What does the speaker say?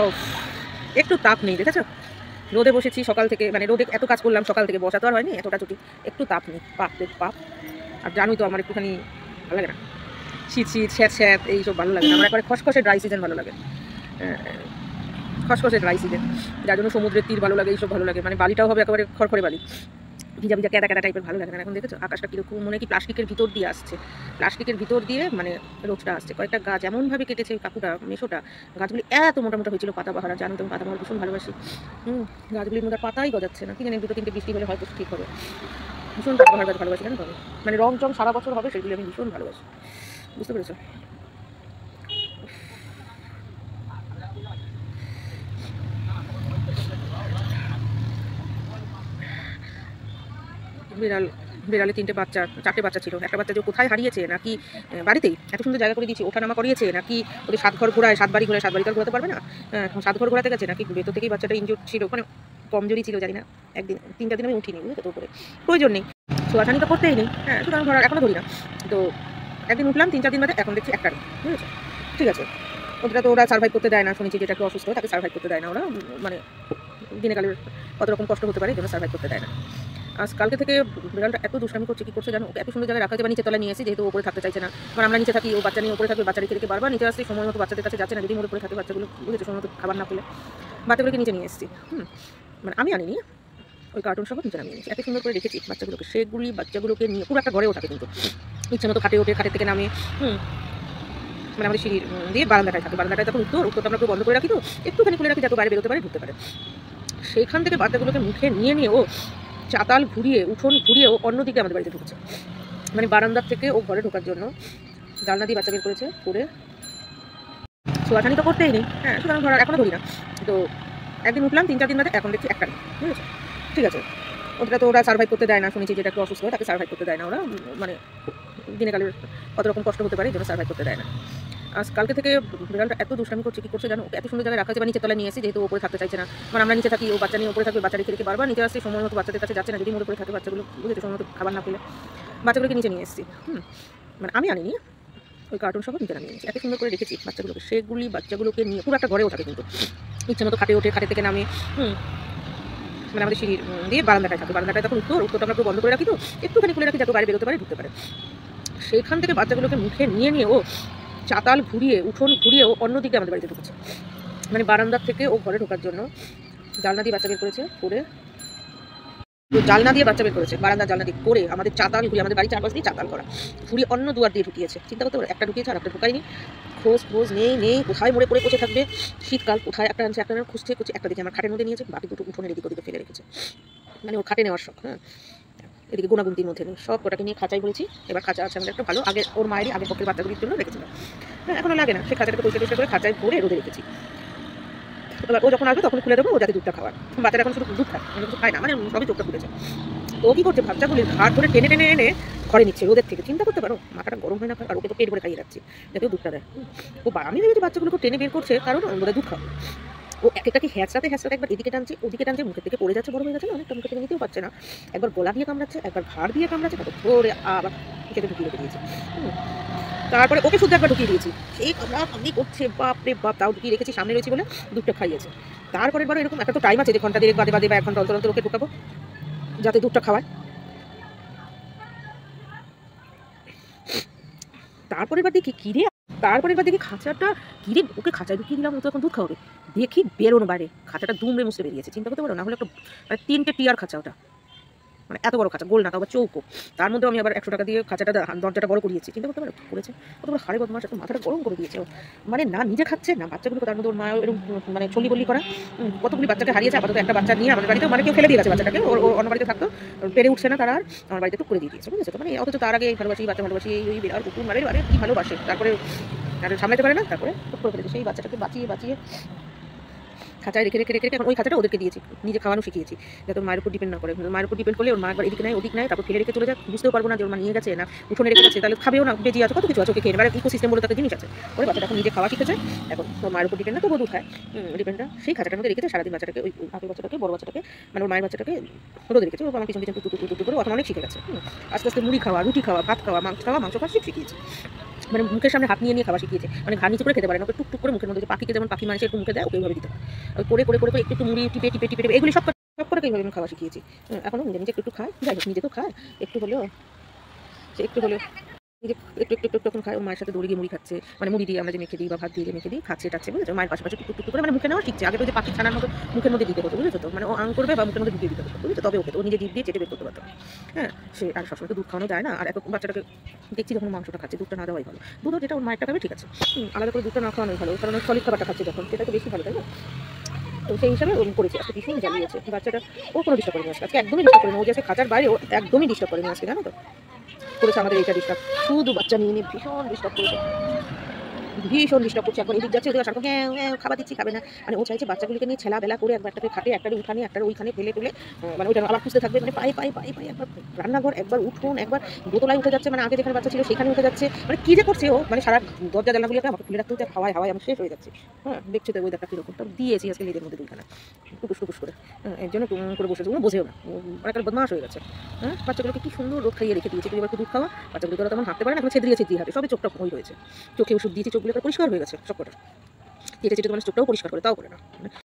ও একটু তাপ নেই, দেখেছো? রোদে বসেছি সকাল থেকে, মানে রোদে এত কাজ করলাম সকাল থেকে, বসা তো আর হয়নি, এতটা ছুটি, একটু তাপ নেই, পাপ রে পাপ। আর জানোই তো আমার একটুখানি ভালো লাগে না শীত শীত স্যাঁত স্যাঁত এইসব ভালো লাগে না, আমার একবারে খসখসে ড্রাই সিজন ভালো লাগে। খসখসে ড্রাই সিজন, যার জন্য সমুদ্রের তীর ভালো লাগে, এইসব ভালো লাগে, মানে বালিটাও হবে একেবারে খড়খড়ে বালি, ভিজা ভিজা ক্যাটা ক্যাটা টাইপের ভালো লাগে না। এখন দেখেছো আকাশটা কীরকম, মনে কি প্লাস্টিকের ভিতর দিয়ে আসছে, প্লাস্টিকের ভিতর দিয়ে মানে রোদটা আসছে। কয়েকটা গাছ এমনভাবে কেটেছে কাকুটা মেশোটা, গাছগুলি এত মোটা মোটা হয়েছিল পাতা বাহারা, জানো তো আমি পাতা বাহার ভীষণ ভালোবাসি। গাছগুলির মধ্যে পাতাই গজাচ্ছে না, কি জানি 2-3টে বৃষ্টি হলে হয়তো ঠিক হবে। ভীষণ পাতা বাহার গাছ ভালোবাসি, কেন তবে মানে রং চং সারা বছর হবে, সেগুলি আমি ভীষণ ভালোবাসি, বুঝতে পেরেছো? বিড়াল, বিড়ালে 3টে বাচ্চা, 4টে বাচ্চা ছিল, একটা বাচ্চা যে কোথায় হারিয়েছে, নাকি বাড়িতেই এত সুন্দর জায়গা করে দিয়েছি ওঠানামা করিয়েছে, নাকি ওদের 7 ঘর ঘোরায়, 7 বাড়ি ঘোরায়, 7 বাড়ি তো আর ঘোরাতে পারবে না, 7 ঘর ঘোরাতে গেছে, নাকি ভেতর থেকেই বাচ্চাটা ইনজুর ছিল, মানে কমজোরি ছিল, জানি না। একদিন 3-4 দিন আমি উঠিনি, বুঝতে তো উপরে প্রয়োজন নেই, ছোঁয়াছানি তো করতেই নেই, হ্যাঁ সুতরাং ধরা এখনও ধরি না। তো একদিন উঠলাম 3-4 দিন বাদে, এখন দেখছি একটা নেই, বুঝেছো? ঠিক আছে, ওটা তো ওরা সার্ভাইভ করতে দেয় না, শুনেছি যেটা একটু অসুস্থ তাকে সার্ভাইভ করতে দেয় না ওরা, মানে দিনে কালের কত রকম কষ্ট হতে পারে, এই জন্য সার্ভাইভ করতে দেয় না। আজ কালকে থেকে বিড়ালটা এত দুষ্টামি করছে, কি করছে জানো? ওকে এত সুন্দর জায়গায় রাখা হয়েছে, নিচে তলায় নিয়ে এসেছি, যেহেতু উপরে থাকতে চাইছে না, মানে আমরা নিচে থাকি, ও বাচ্চা নিয়ে উপরে থাকবে, বাচ্চা রেখে রেখে বারবার নিচে আসছে, সময় মতো বাচ্চাদের কাছে যাচ্ছে না, যদি মোড়ে উপরে থাকে বাচ্চাগুলো, বুঝেছো, সময় মতো খাবার না পেলে বাচ্চাগুলোকে নিচে নিয়ে এসেছি। মানে আমি আনিনি, ওই কার্টুন সহ নিচে নামিয়ে নিয়েছি, এত সুন্দর করে রেখেছি বাচ্চাগুলোকে, সেগুলি বাচ্চাগুলোকে নিয়ে পুরো একটা ঘরেও থাকে, কিন্তু ইচ্ছে মতো খাটে ওঠে, খাটের থেকে নামে, মানে আমাদের সিঁড়ির দিয়ে বারান্দাটায় থাকে, বারান্দাটায় তখন উত্তরটা আমরা বন্ধ করে রাখি, তো একটুখানি খুলে রাখি যাতে বাইরে বেরোতে পারে, ঢুকতে পারে। সেইখান থেকে বাচ্চাগুলোকে মুখে নিয়ে নিয়ে ও চাতাল ঘুরিয়ে, উঠোন ঘুরিয়ে ও অন্যদিকে আমাদের বাড়িতে ঢুকছে, মানে বারান্দার থেকে ও ঘরে ঢোকার জন্য জানলা দিয়ে বাচ্চা বের করেছে, করে ছোঁয়াছানি তো করতেই নেই, হ্যাঁ সুতরাং ধরা এখনও ধরি না। তো একদিন উঠলাম 3-4 দিন বাদে, এখন দেখছি একটা নেই, বুঝেছো? ঠিক আছে, ওটা তো ওরা সার্ভাইভ করতে দেয় না, শুনেছি যেটা একটু অসুস্থ তাকে সার্ভাইভ করতে দেয় না ওরা, মানে দিনে কালের কত রকম কষ্ট হতে পারে, এই জন্য সার্ভাইভ করতে দেয় না। আজ কালকে থেকে বিড়ালটা এত দুষ্টামি করছে, কি করছে জানো? ওকে এত সুন্দর জায়গায় রাখা হয়েছে, নিচে তলায় নিয়ে এসেছি, যেহেতু উপরে থাকতে চাইছে না, মানে আমরা নিচে থাকি, ও বাচ্চা নিয়ে উপরে থাকবে, বাচ্চা রেখে রেখে বারবার নিচে আসছে, সময় মতো বাচ্চাদের কাছে যাচ্ছে না, যদি মোড়ে উপরে থাকে বাচ্চাগুলো, বুঝেছো, সময় মতো খাবার না পেলে বাচ্চাগুলোকে নিচে নিয়ে এসেছি। মানে আমি আনিনি, ওই কার্টুন সহ নিচে নামিয়ে নিয়েছি, এত সুন্দর করে রেখেছি বাচ্চাগুলোকে, সেগুলি বাচ্চাগুলোকে নিয়ে পুরো একটা ঘরেও থাকে, কিন্তু ইচ্ছে মতো খাটে ওঠে, খাটের থেকে নামে, মানে আমাদের সিঁড়ির দিয়ে বারান্দাটায় থাকে, বারান্দাটায় তখন উত্তরটা আমরা বন্ধ করে রাখি, তো একটুখানি খুলে রাখি যাতে বাইরে বেরোতে পারে, ঢুকতে পারে। সেইখান থেকে বাচ্চাগুলোকে মুখে নিয়ে নিয়ে ও চাতাল ঘুরিয়ে, উঠোন ঘুরিয়ে ও অন্যদিকে আমাদের বাড়িতে ঢুকেছে, মানে বারান্দার থেকে ও ঘরে ঢোকার জন্য জানলা দিয়ে বাচ্চা বের করেছে, করে জানলা দিয়ে বাচ্চা বের করেছে, বারান্দার জানলা দিয়ে করে আমাদের চাতাল ঘুরিয়ে, আমাদের বাড়ির চারপাশ দিয়ে চাতাল করা, ঘুরিয়ে অন্য দুয়ার দিয়ে ঢুকিয়েছে। চিন্তা করতে পারো, একটা ঢুকিয়েছে আর একটা ঢুকায়নি, খোঁজ খোঁজ নেই নেই, কোথায় মরে পড়ে বসে থাকবে, শীতকাল কোথায় একটা আনছে, একটা খুঁজছে খুঁজছে, একটা দিকে আমার খাটের মধ্যে নিয়েছে, বাকি দুটো উঠোনের এদিকে ওদিকে ফেলে রেখেছে, মানে ওর খাটে নেওয়ার শখ। এদিকে গুণাগুন্তির মধ্যে নেই, সব ওটাকে নিয়ে খাঁচাই বলেছি, এবার খাঁচা আছে আমাদের একটা ভালো, আগে ওর মায়েরই আগের পক্ষের বাচ্চাগুলির জন্য রেখেছিলাম, এখনো লাগে না, সে খাঁচাটাকে পরিষ্কার করে খাঁচায় ভরে রোদে রেখেছি। এবার ও যখন আসবে তখন খুলে দেবো, ও যাতে দুধটা খাওয়ার, বাচ্চাটা এখন শুধু দুধ খায়, কিছু খায় না, মানে সবই চোখটা খুলেছে। তো ও কী করছে, বাচ্চাগুলির ঘাট ধরে টেনে টেনে এনে ঘরে নিচ্ছে রোদের থেকে, চিন্তা করতে পারো, মাথাটা গরম হয় না? আর ওকে তো পেট ভরে খাইয়ে যাচ্ছি যাতে দুধটা দেয়। আমি ভেবেছি বাচ্চাগুলোকে টেনে বের করছে কারণ বোধহয় দুধ খাওয়া, ও এক একটাকে হ্যাঁচড়াতে হ্যাঁচড়াতে একবার এদিকে টানছে ওদিকে টানছে, মুখের থেকে পড়ে যাচ্ছে, বড় হয়ে যাচ্ছে না অনেকটা, মুখে থেকে নিতেও পারছে না, একবার গলা দিয়ে কামড়াচ্ছে, একবার ঘাড় দিয়ে কামড়াচ্ছে, তারপর ধরে আবার খেতে ঢুকিয়ে রেখে দিয়েছে। তারপরে ওকে শুধু একবার ঢুকিয়ে দিয়েছি, সেই কামড়ি করছে, বাপ রে বাপ, তাও ঢুকিয়ে রেখেছি, সামনে রয়েছে বলে দুধটা খাইয়েছে। তারপরের বার এরকম একটা তো টাইম আছে যে ঘন্টা 1.5 বাদে বাদে বা 1 ঘন্টা অন্তর অন্তর ওকে ঢুকাবো যাতে দুধটা খাওয়ায়। তারপরের বার দেখি কিরে, তারপরের বার দেখি খাঁচাটা কিরে, ওকে খাঁচায় ঢুকিয়ে দিলাম, ও তো এখন দুধ খাওয়াবে, দেখি বেরোনো বাইরে, খাঁচাটা দুমড়ে মুছতে বেরিয়েছে, চিন্তা করতে পারো, না হলে একটা মানে 3টে টিয়ার খাঁচা ওটা, মানে এত বড় খাঁচা, গোল না, তাও আবার চৌকো, তার মধ্যে আমি আবার 100 টাকা দিয়ে খাঁচাটা দরজাটা বড় করিয়েছি, চিন্তা করতে পারো কী করেছে, কত বড় হাড়ে বদমাস, একটু মাথাটা গরম করে দিয়েছে, মানে না নিজে খাচ্ছে না বাচ্চাগুলোকে, তার মধ্যে ওর মা এরকম মানে ছল্লি বল্লি করা, কতগুলি বাচ্চাকে হারিয়েছে, আপাতত একটা বাচ্চা নিয়ে আমাদের বাড়িতে, মানে কেউ ফেলে দিয়ে গেছে বাচ্চাটাকে, ওর অন্য বাড়িতে থাকতো, পেরে উঠছে না তারা, আর আমার বাড়িতে টুক করে দিয়ে দিয়েছে, বুঝেছো তো, মানে অথচ তার আগে ভালোবাসি, বাচ্চা ভালোবাসি, এই বিড়াল কুকুর মারে, আরে কি ভালোবাসে, তারপরে আর সামলাতে পারে না, তারপরে টুক করে ফেলেছে, সেই বাচ্চাটাকে বাঁচিয়ে বাঁচিয়ে খাঁচায় রেখে রেখে রেখে এখন ওই খাঁচাটা ওদেরকে দিয়েছি, নিজে খাওয়ানো শিখিয়েছি যাতে মায়ের উপর ডিপেন্ড না করে, মায়ের উপর ডিপেন্ড করলে ওর মা একবার এদিকে নেয় ওদিক নেয়, তারপর ফেলে রেখে চলে যায়, বুঝতেও পারবো না যে ওর মা নিয়ে গেছে না উঠোনে রেখে গেছে, তাহলে খাবেও না, বেঁচে আছে, কত কিছু আছে, ওকে খেয়ে এবার ইকোসিস্টেম বলে তাদের জিনিস আছে, ওই বাচ্চাটা এখন নিজে খাওয়া শিখেছে, এখন ওর মায়ের উপর ডিপেন্ড না, তবুও দুধ খায়, ডিপেন্ডটা সেই খাঁচাটার মধ্যে রেখেছে, সারাদিন বাচ্চাটাকে ওই আগের বাচ্চাটাকে, বড় বাচ্চাটাকে, মানে ওর মায়ের বাচ্চাটাকে রোদে রেখেছে, ও আমার পিছন পিছন টুটু টুটু করে এখন অনেক শিখে গেছে, আস্তে আস্তে মুড়ি খাওয়া, রুটি খাওয়া, ভাত খাওয়া, মাংস খাওয়া শিখিয়েছে। মানে মুখের সামনে হাত নিয়ে নিয়ে খাওয়া শিখিয়েছে, মানে ঘাড় নিচে করে খেতে পারে না, ওকে টুকটুক করে মুখের মধ্যে, যে পাখিকে যেমন পাখি মানুষের একটু মুখে দেয় ওকে ওইভাবে দিতে হয়। ওই করে করে করে করে একটু একটু মুড়ি টিপে টিপে টিপে টিপে এগুলি সব করে এইভাবে আমি খাওয়া শিখিয়েছি। এখনও নিজে নিজে একটু একটু খায়, যাই হোক নিজে তো খায়, একটু হলেও সে একটু হলেও নিজে একটু একটু একটু যখন খায়, ওর মায়ের সাথে দৌড়ে গিয়ে মুড়ি খাচ্ছে, মানে মুড়ি দিয়ে আমরা যে মেখে দিই বা ভাত দিয়ে যে মেখে দিই খাচ্ছে টাচ্ছে, বুঝেছো? মায়ের পাশাপাশি টুক টুক করে মানে মুখে নেওয়া শিখছে। আগে তো যে পাখি ছানার মতো মুখের মধ্যে দিতে হতো, বুঝেছো তো? মানে ও আং করবে বা মুখের মধ্যে ঢুকিয়ে দিতে হতো, বুঝেছো? তবে ওকে তো ও নিজে জিভ দিয়ে চেটে বের করতে পারতো। হ্যাঁ, সে আর সবসময় তো দুধ খাওয়ানো যায় না, আর এখন বাচ্চাটাকে দেখছি যখন মাংসটা খাচ্ছে, দুধটা না দেওয়াই ভালো। দুধও যেটা ওর মায়েরটা খাবে ঠিক আছে, আলাদা করে দুধটা না খাওয়ানোই ভালো, কারণ সলিড খাবারটা খাচ্ছে যখন, সেটা তো বেশি ভালো, তাই না? তো সেই হিসাবে ও করেছে, আজকে ভীষণ জ্বালিয়েছে বাচ্চাটা। ও কোনো ডিস্টার্ব করেনি আজকে, একদমই ডিস্টার্ব করেনি। ও যে আজকে খাঁচার বাইরে ও একদমই ডিস্টার্ব করেনি আজকে, জানো তো? করেছে আমাদের এইটা ডিস্টার্ব, শুধু বাচ্চা নিয়ে নিয়ে ভীষণ ডিস্টার্ব করেছে, ভীষণ ডিস্টার্ব করছে। একবার এদিক যাচ্ছে ওদিকে সারকম হ্যাঁ হ্যাঁ খাবার দিচ্ছি খাবে না, মানে ও চাইছে বাচ্চাগুলিকে নিয়ে ছেলাবেলা করে একবারটাকে খাটে, একটারে উঠানে, একটারে ওইখানে ফেলে ফেলে, মানে ওইটা আবার খুঁজতে থাকবে, মানে পায়ে পায়ে পায়ে পায়ে একবার রান্নাঘর, একবার উঠোন, একবার দোতলায় উঠে যাচ্ছে, মানে আগে যেখানে বাচ্চা ছিল সেখানে উঠে যাচ্ছে, মানে কি যে করছে ও, মানে সারা দরজা জানলাগুলিকে আমাকে খুলে রাখতে হচ্ছে, হাওয়ায় হাওয়ায় আমি শেষ হয়ে যাচ্ছি। হ্যাঁ, দেখছো তো ওই দেখা কীরকম, তো দিয়েছি আজকে নিজের মধ্যে দুইখানা টুকুস টুকুস করে। হ্যাঁ, এর জন্য টুম করে বসেছে, ও বোঝেও না, অনেকটা বদমাশ হয়ে গেছে। হ্যাঁ, বাচ্চাগুলোকে কি সুন্দর রোদ খাইয়ে রেখে দিয়েছে, তুই এবার দুধ খাওয়া, বাচ্চাগুলো তো তেমন হাঁটতে পারে না, এখন ছেড়ে দিয়েছে হাঁটে, সবে চোখটা ওই রয়েছে, চোখে ওষুধ দিয়েছি, চোখগুলো পরিষ্কার হয়ে গেছে সব কটা, কেটে চেটে মানুষ চোখটাও পরিষ্কার করে, তাও করে না।